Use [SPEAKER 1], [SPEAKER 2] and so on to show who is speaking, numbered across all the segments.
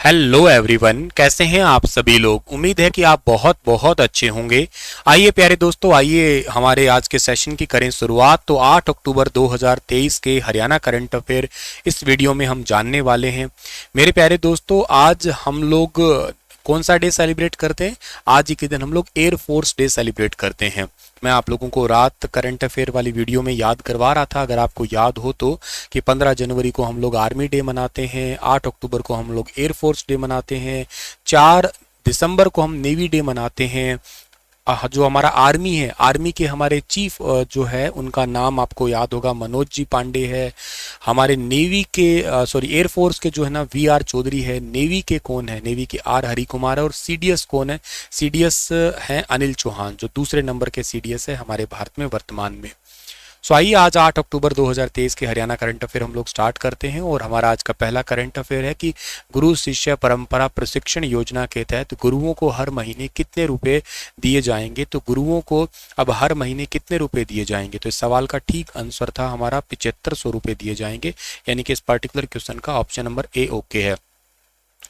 [SPEAKER 1] Hello everyone, कैसे हैं आप सभी लोग। उम्मीद है कि आप बहुत बहुत अच्छे होंगे। आइए प्यारे दोस्तों, आइए हमारे आज के सेशन की करें शुरुआत। तो 8 अक्टूबर 2023 के हरियाणा करंट अफेयर इस वीडियो में हम जानने वाले हैं। मेरे प्यारे दोस्तों, आज हम लोग कौन सा डे सेलिब्रेट करते हैं? आज ही के दिन हम लोग एयर फोर्स डे सेलिब्रेट करते हैं। मैं आप लोगों को रात करंट अफेयर वाली वीडियो में याद करवा रहा था, अगर आपको याद हो तो, कि 15 जनवरी को हम लोग आर्मी डे मनाते हैं, 8 अक्टूबर को हम लोग एयर फोर्स डे मनाते हैं, 4 दिसंबर को हम नेवी डे मनाते हैं। जो हमारा आर्मी है, आर्मी के हमारे चीफ जो है उनका नाम आपको याद होगा, मनोज जी पांडे है। हमारे नेवी के सॉरी एयर फोर्स के जो है ना, वी आर चौधरी है। नेवी के कौन है? नेवी के आर हरि कुमार है। और सीडीएस कौन है? सीडीएस हैं अनिल चौहान, जो दूसरे नंबर के सीडीएस है हमारे भारत में वर्तमान में। सो आइए आज 8 अक्टूबर 2023 के हरियाणा करंट अफेयर हम लोग स्टार्ट करते हैं। और हमारा आज का पहला करंट अफेयर है कि गुरु शिष्य परंपरा प्रशिक्षण योजना के तहत गुरुओं को हर महीने कितने रुपए दिए जाएंगे। तो गुरुओं को अब हर महीने कितने रुपए दिए जाएंगे? तो इस सवाल का ठीक आंसर था हमारा 7500 रुपए दिए जाएंगे, यानी कि इस पर्टिकुलर क्वेश्चन का ऑप्शन नंबर ए ओके है।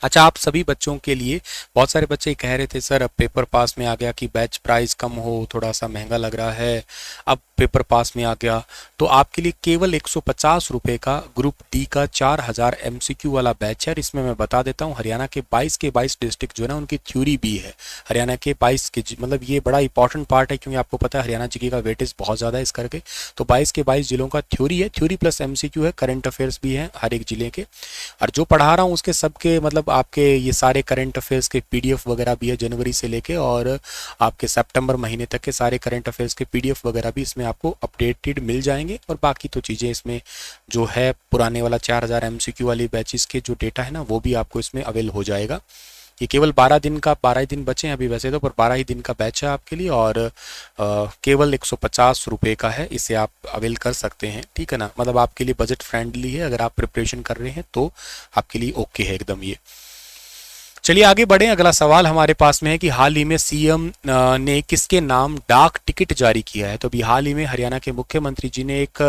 [SPEAKER 1] अच्छा, आप सभी बच्चों के लिए, बहुत सारे बच्चे कह रहे थे सर अब पेपर पास में आ गया कि बैच प्राइस कम हो, थोड़ा सा महंगा लग रहा है, अब पेपर पास में आ गया। तो आपके लिए केवल 150 रुपये का ग्रुप डी का 4000 एमसीक्यू वाला बैच है। और इसमें मैं बता देता हूँ, हरियाणा के 22 के 22 डिस्ट्रिक्ट जो है ना, उनकी थ्योरी भी है। हरियाणा के 22 के मतलब ये बड़ा इंपॉर्टेंट पार्ट है, क्योंकि आपको पता है हरियाणा जीके का वेटेज बहुत ज़्यादा है इस करके। तो 22 के 22 जिलों का थ्योरी है, थ्योरी प्लस एमसीक्यू है, करंट अफेयर्स भी है हर एक जिले के। और जो पढ़ा रहा हूँ उसके सबके मतलब आपके ये सारे करंट अफेयर्स के पीडीएफ वगैरह भी है, जनवरी से लेके और आपके सितंबर महीने तक के सारे करंट अफेयर्स के पीडीएफ वगैरह भी इसमें आपको अपडेटेड मिल जाएंगे। और बाकी तो चीज़ें इसमें जो है पुराने वाला 4000 एमसीक्यू वाली बैचेस के जो डेटा है ना, वो भी आपको इसमें अवेल हो जाएगा। ये केवल 12 दिन का, 12 ही दिन बचे हैं अभी वैसे तो, पर 12 ही दिन का बैच है आपके लिए। और केवल 150 रुपये का है, इसे आप अवेल कर सकते हैं, ठीक है ना। मतलब आपके लिए बजट फ्रेंडली है, अगर आप प्रिपरेशन कर रहे हैं तो आपके लिए ओके है एकदम ये। चलिए आगे बढ़ें। अगला सवाल हमारे पास में है कि हाल ही में सीएम ने किसके नाम डाक टिकट जारी किया है। तो अभी हाल ही में हरियाणा के मुख्यमंत्री जी ने एक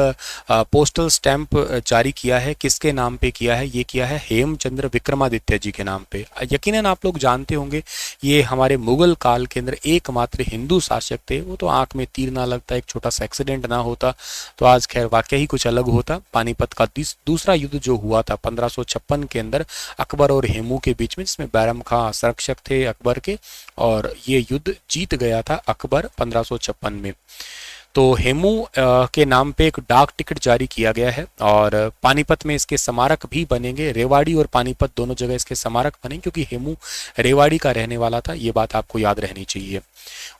[SPEAKER 1] पोस्टल स्टैंप जारी किया है। किसके नाम पे किया है? ये किया है हेमचंद्र विक्रमादित्य जी के नाम पे। यकीनन आप लोग जानते होंगे, ये हमारे मुगल काल के अंदर एकमात्र हिंदू शासक थे। वो तो आंख में तीर ना लगता, एक छोटा सा एक्सीडेंट ना होता तो आज खैर वाकई ही कुछ अलग होता। पानीपत का दूसरा युद्ध जो हुआ था 1556 के अंदर अकबर और हेमू के बीच में, जिसमें बैरम खां संरक्षक थे अकबर के, और ये युद्ध जीत गया था अकबर 1556 में। तो हेमू के नाम पे एक डाक टिकट जारी किया गया है। और पानीपत में इसके स्मारक भी बनेंगे। रेवाड़ी और पानीपत दोनों जगह इसके स्मारक बनेंगे, क्योंकि हेमू रेवाड़ी का रहने वाला था, ये बात आपको याद रहनी चाहिए।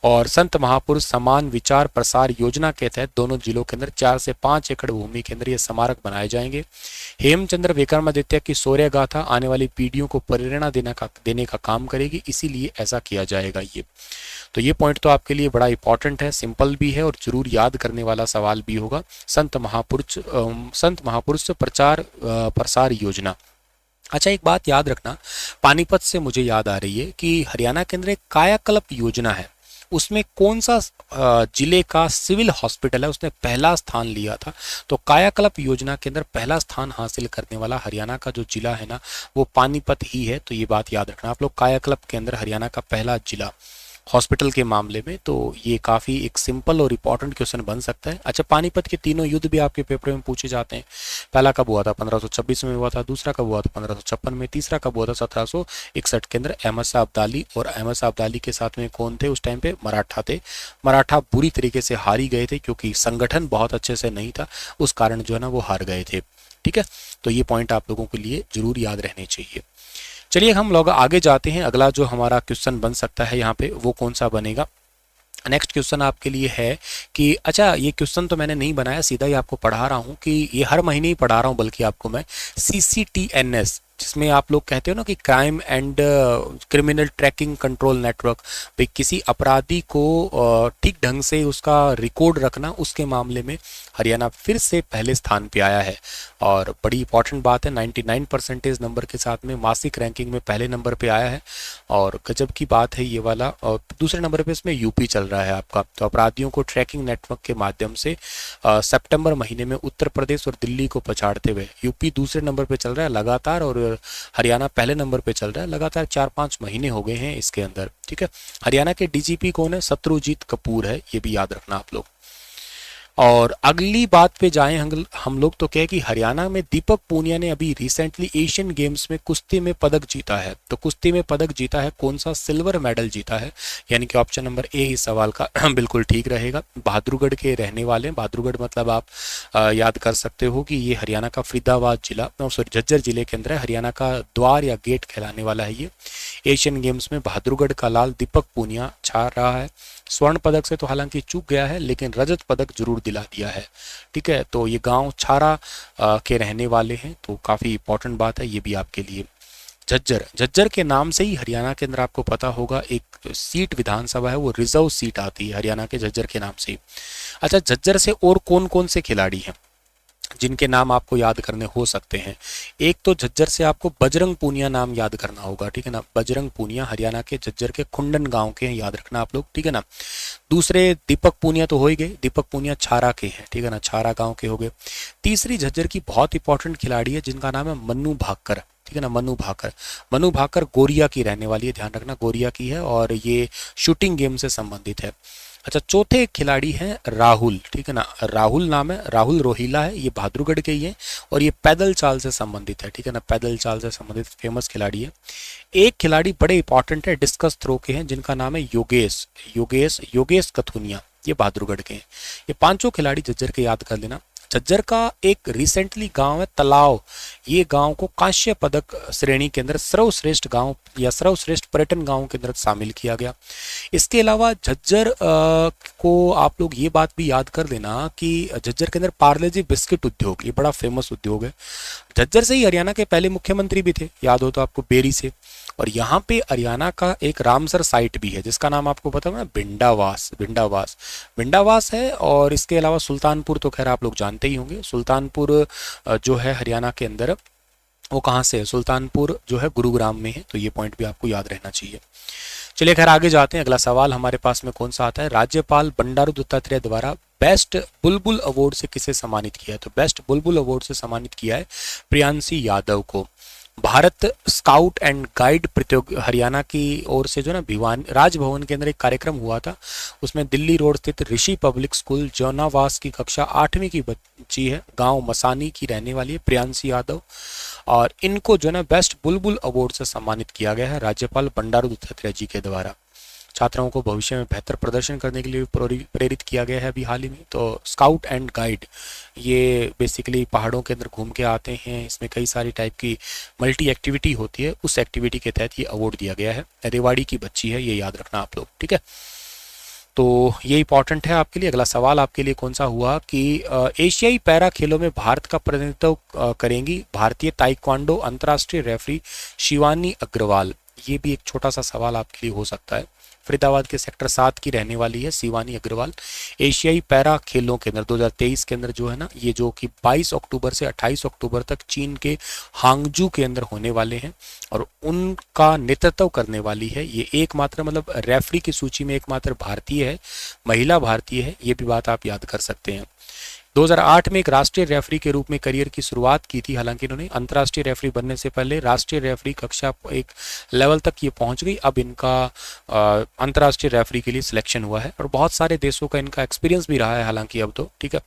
[SPEAKER 1] और संत महापुरुष समान विचार प्रसार योजना के तहत दोनों जिलों के अंदर 4 से 5 एकड़ भूमि के अंदर ये स्मारक बनाए जाएंगे। हेमचंद्र विक्रमादित्य की शौर्य गाथा आने वाली पीढ़ियों को प्रेरणा देने का काम करेगी, इसीलिए ऐसा किया जाएगा ये। तो ये पॉइंट तो आपके लिए बड़ा इंपॉर्टेंट है, सिंपल भी है और जरूर याद करने वाला सवाल भी होगा। संत महापुरुष प्रचार प्रसार योजना। अच्छा, एक बात याद रखना, पानीपत से मुझे याद आ रही है कि हरियाणा के अंदर एक कायाकल्प योजना है, उसमें कौन सा जिले का सिविल हॉस्पिटल है उसने पहला स्थान लिया था। तो कायाकल्प योजना के अंदर पहला स्थान हासिल करने वाला हरियाणा का जो जिला है ना, वो पानीपत ही है। तो ये बात याद रखना आप लोग, कायाकल्प के अंदर हरियाणा का पहला जिला हॉस्पिटल के मामले में। तो ये काफ़ी एक सिंपल और इम्पॉर्टेंट क्वेश्चन बन सकता है। अच्छा, पानीपत के तीनों युद्ध भी आपके पेपर में पूछे जाते हैं। पहला कब हुआ था? 1526 में हुआ था। दूसरा कब हुआ था? 1556 में। तीसरा कब हुआ था? 1761 के अंदर। अहमद शाह अब्दाली, और अहमद शाह अब्दाली के साथ में कौन थे उस टाइम पे? मराठा थे। मराठा बुरी तरीके से हारी गए थे, क्योंकि संगठन बहुत अच्छे से नहीं था, उस कारण जो है ना वो हार गए थे, ठीक है। तो ये पॉइंट आप लोगों के लिए जरूर याद रहने चाहिए। चलिए हम लोग आगे जाते हैं। अगला जो हमारा क्वेश्चन बन सकता है यहाँ पे, वो कौन सा बनेगा? नेक्स्ट क्वेश्चन आपके लिए है कि, अच्छा ये क्वेश्चन तो मैंने नहीं बनाया, सीधा ही आपको पढ़ा रहा हूँ, कि ये हर महीने ही पढ़ा रहा हूँ बल्कि आपको मैं, CCTNS, जिसमें आप लोग कहते हो ना कि crime and criminal tracking control network, भाई किसी अपराधी को ठीक ढंग से उसका रिकॉर्ड रखना, उसके मामले में हरियाणा फिर से पहले स्थान पे आया है और बड़ी इंपॉर्टेंट बात है, 99% नंबर के साथ में मासिक रैंकिंग में पहले नंबर पे आया है और गजब की बात है ये वाला। और दूसरे नंबर पे इसमें यूपी चल रहा है आपका। तो अपराधियों को ट्रैकिंग नेटवर्क के माध्यम से सितंबर महीने में उत्तर प्रदेश और दिल्ली को पछाड़ते हुए यूपी दूसरे नंबर पे चल रहा है लगातार और हरियाणा पहले नंबर पे चल रहा है लगातार। 4-5 महीने हो गए हैं इसके अंदर, ठीक है। हरियाणा के डीजीपी कौन है? शत्रुजीत कपूर है, ये भी याद रखना आप लोग। और अगली बात पे जाएं हम लोग तो क्या है कि हरियाणा में दीपक पूनिया ने अभी रिसेंटली एशियन गेम्स में कुश्ती में पदक जीता है। तो कुश्ती में पदक जीता है कौन सा? सिल्वर मेडल जीता है, यानी कि ऑप्शन नंबर ए इस सवाल का बिल्कुल ठीक रहेगा। बहादुरगढ़ के रहने वाले, बहादुरगढ़ मतलब आप याद कर सकते हो कि ये हरियाणा का फरीदाबाद जिला, सॉरी झज्जर जिले के अंदर है। हरियाणा का द्वार या गेट कहलाने वाला है ये। एशियन गेम्स में बहादुरगढ़ का लाल दीपक पूनिया छा रहा है। स्वर्ण पदक से तो हालांकि चूक गया है लेकिन रजत पदक जरूर दिला दिया है, ठीक है। तो ये गांव छारा के रहने वाले हैं, तो काफ़ी इंपॉर्टेंट बात है ये भी आपके लिए। झज्जर, झज्जर के नाम से ही हरियाणा के अंदर आपको पता होगा एक सीट विधानसभा है वो रिजर्व सीट आती है हरियाणा के झज्जर के नाम से। अच्छा, झज्जर से और कौन कौन से खिलाड़ी हैं जिनके नाम आपको याद करने हो सकते हैं? एक तो झज्जर से आपको बजरंग पूनिया नाम याद करना होगा, ठीक है ना। बजरंग पूनिया हरियाणा के झज्जर के खुंडन गांव के हैं, याद रखना आप लोग, ठीक है ना। दूसरे दीपक पूनिया तो हो ही गए, दीपक पूनिया छारा के हैं, ठीक है ना, छारा गांव के हो गए। तीसरी झज्जर की बहुत इंपॉर्टेंट खिलाड़ी है जिनका नाम है मन्नू भाकर, ठीक है ना, मनु भाकर। मनु भाकर गोरिया की रहने वाली है, ध्यान रखना गोरिया की है और ये शूटिंग गेम से संबंधित है। अच्छा, चौथे खिलाड़ी हैं राहुल, ठीक है ना, राहुल नाम है, राहुल रोहिला है, ये बहादुरगढ़ के ही है और ये पैदल चाल से संबंधित है, ठीक है ना, पैदल चाल से संबंधित फेमस खिलाड़ी है। एक खिलाड़ी बड़े इंपॉर्टेंट है, डिस्कस थ्रो के हैं जिनका नाम है योगेश, योगेश योगेश कथुनिया, ये बहादुरगढ़ के हैं। ये पांचों खिलाड़ी झज्जर के याद कर लेना। झज्जर का एक रिसेंटली गांव है तलाव, ये गांव को कांस्य पदक श्रेणी के अंदर सर्वश्रेष्ठ गांव या सर्वश्रेष्ठ पर्यटन गांव के अंदर शामिल किया गया। इसके अलावा झज्जर को आप लोग ये बात भी याद कर लेना कि झज्जर के अंदर पार्ले जी बिस्किट उद्योग, ये बड़ा फेमस उद्योग है। झज्जर से ही हरियाणा के पहले मुख्यमंत्री भी थे, याद हो तो आपको, बेरी से। और यहाँ पे हरियाणा का एक रामसर साइट भी है जिसका नाम आपको पता है ना, भिंडावास, भिंडावास, भिंडावास है। और इसके अलावा सुल्तानपुर तो खैर आप लोग जानते ही होंगे। सुल्तानपुर जो है हरियाणा के अंदर, वो कहाँ से है? सुल्तानपुर जो है गुरुग्राम में है, तो ये पॉइंट भी आपको याद रहना चाहिए। चलिए खैर आगे जाते हैं। अगला सवाल हमारे पास में कौन सा आता है? राज्यपाल बंडारू दत्तात्रेय द्वारा बेस्ट बुलबुल अवार्ड से किसे सम्मानित किया है? तो बेस्ट बुलबुल अवार्ड से सम्मानित किया है प्रियांशी यादव को। भारत स्काउट एंड गाइड प्रतियोगिता हरियाणा की ओर से जो ना भिवानी राजभवन के अंदर एक कार्यक्रम हुआ था, उसमें दिल्ली रोड स्थित ऋषि पब्लिक स्कूल जौनावास की कक्षा 8वीं की बच्ची है, गांव मसानी की रहने वाली है, प्रियांशी यादव। और इनको जो ना बेस्ट बुलबुल अवार्ड से सम्मानित किया गया है राज्यपाल बंडारू दत्तात्रेय जी के द्वारा। छात्राओं को भविष्य में बेहतर प्रदर्शन करने के लिए प्रेरित किया गया है अभी हाल ही में। तो स्काउट एंड गाइड ये बेसिकली पहाड़ों के अंदर घूम के आते हैं, इसमें कई सारी टाइप की मल्टी एक्टिविटी होती है, उस एक्टिविटी के तहत ये अवार्ड दिया गया है। रेवाड़ी की बच्ची है, ये याद रखना आप लोग, ठीक है। तो ये इंपॉर्टेंट है आपके लिए। अगला सवाल आपके लिए कौन सा हुआ कि एशियाई पैरा खेलों में भारत का प्रतिनिधित्व करेंगी भारतीय ताइक्वांडो अंतर्राष्ट्रीय रेफरी शिवानी अग्रवाल। ये भी एक छोटा सा सवाल आपके लिए हो सकता है। फरीदाबाद के सेक्टर 7 की रहने वाली है शिवानी अग्रवाल। एशियाई पैरा खेलों के अंदर 2023 के अंदर जो है ना, ये जो कि 22 अक्टूबर से 28 अक्टूबर तक चीन के हांगजू के अंदर होने वाले हैं और उनका नेतृत्व करने वाली है ये एकमात्र, मतलब रेफरी की सूची में एकमात्र भारतीय है, महिला भारतीय है, ये भी बात आप याद कर सकते हैं। 2008 में एक राष्ट्रीय रेफरी के रूप में करियर की शुरुआत की थी, हालांकि इन्होंने अंतर्राष्ट्रीय रेफरी बनने से पहले राष्ट्रीय रेफरी कक्षा एक लेवल तक ये पहुंच गई। अब इनका अंतर्राष्ट्रीय रेफरी के लिए सिलेक्शन हुआ है और बहुत सारे देशों का इनका एक्सपीरियंस भी रहा है हालांकि अब तो, ठीक है।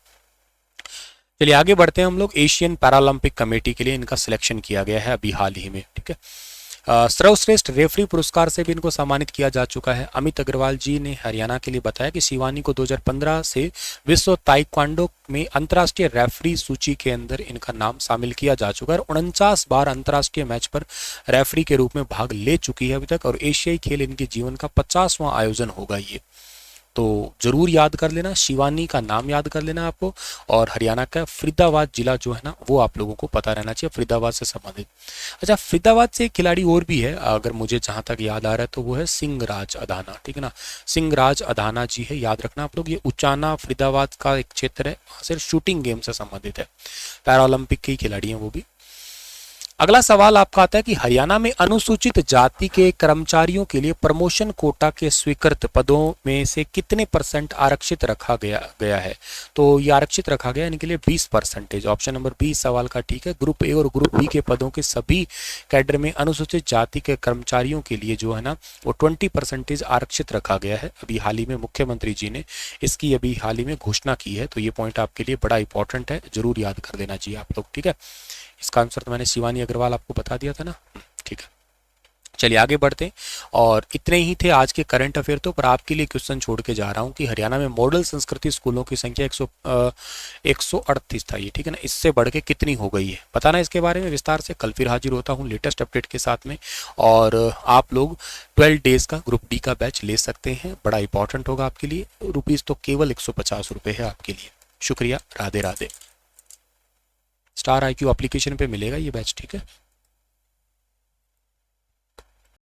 [SPEAKER 1] चलिए आगे बढ़ते हैं हम लोग। एशियन पैरालंपिक कमेटी के लिए इनका सिलेक्शन किया गया है अभी हाल ही में, ठीक है। सर्वश्रेष्ठ रेफरी पुरस्कार से भी इनको सम्मानित किया जा चुका है। अमित अग्रवाल जी ने हरियाणा के लिए बताया कि शिवानी को 2015 से विश्व ताइक्वांडो में अंतर्राष्ट्रीय रेफरी सूची के अंदर इनका नाम शामिल किया जा चुका है। 49 बार अंतर्राष्ट्रीय मैच पर रेफरी के रूप में भाग ले चुकी है अभी तक और एशियाई खेल इनके जीवन का 50वां आयोजन होगा ये। तो जरूर याद कर लेना, शिवानी का नाम याद कर लेना आपको, और हरियाणा का फरीदाबाद जिला जो है ना वो आप लोगों को पता रहना चाहिए, फरीदाबाद से संबंधित। अच्छा, फरीदाबाद से एक खिलाड़ी और भी है अगर मुझे जहां तक याद आ रहा है, तो वो है सिंहराज अधाना, ठीक है ना, सिंहराज अधाना जी है, याद रखना आप लोग। ये उचाना फरीदाबाद का एक क्षेत्र है, वहां से शूटिंग गेम से संबंधित है, पैरा ओलंपिक के खिलाड़ी हैं वो भी। अगला सवाल आपका आता है कि हरियाणा में अनुसूचित जाति के कर्मचारियों के लिए प्रमोशन कोटा के स्वीकृत पदों में से कितने % आरक्षित रखा गया है। तो ये आरक्षित रखा गया इनके लिए 20%। ऑप्शन नंबर बी सवाल का ठीक है। ग्रुप ए और ग्रुप बी के पदों के सभी कैडर में अनुसूचित जाति के कर्मचारियों के लिए जो है ना वो 20% आरक्षित रखा गया है। अभी हाल ही में मुख्यमंत्री जी ने इसकी अभी हाल ही में घोषणा की है, तो ये पॉइंट आपके लिए बड़ा इंपॉर्टेंट है, जरूर याद कर लेना चाहिए आप लोग, ठीक है। इसका आंसर तो मैंने शिवानी अग्रवाल आपको बता दिया था ना, ठीक है। चलिए आगे बढ़ते हैं, और इतने ही थे आज के करंट अफेयर। तो पर आपके लिए क्वेश्चन छोड़ के जा रहा हूं कि हरियाणा में मॉडल संस्कृति स्कूलों की संख्या 138 था ये, ठीक है ना, इससे बढ़ के कितनी हो गई है, बताना इसके बारे में विस्तार से। कल फिर हाजिर होता हूं लेटेस्ट अपडेट के साथ में, और आप लोग 12 डेज का ग्रुप डी का बैच ले सकते हैं, बड़ा इंपॉर्टेंट होगा आपके लिए। रुपीज़ तो केवल 150 रुपये है आपके लिए। शुक्रिया, Radhe Radhe. Star IQ application पे मिलेगा ये बैच, ठीक है।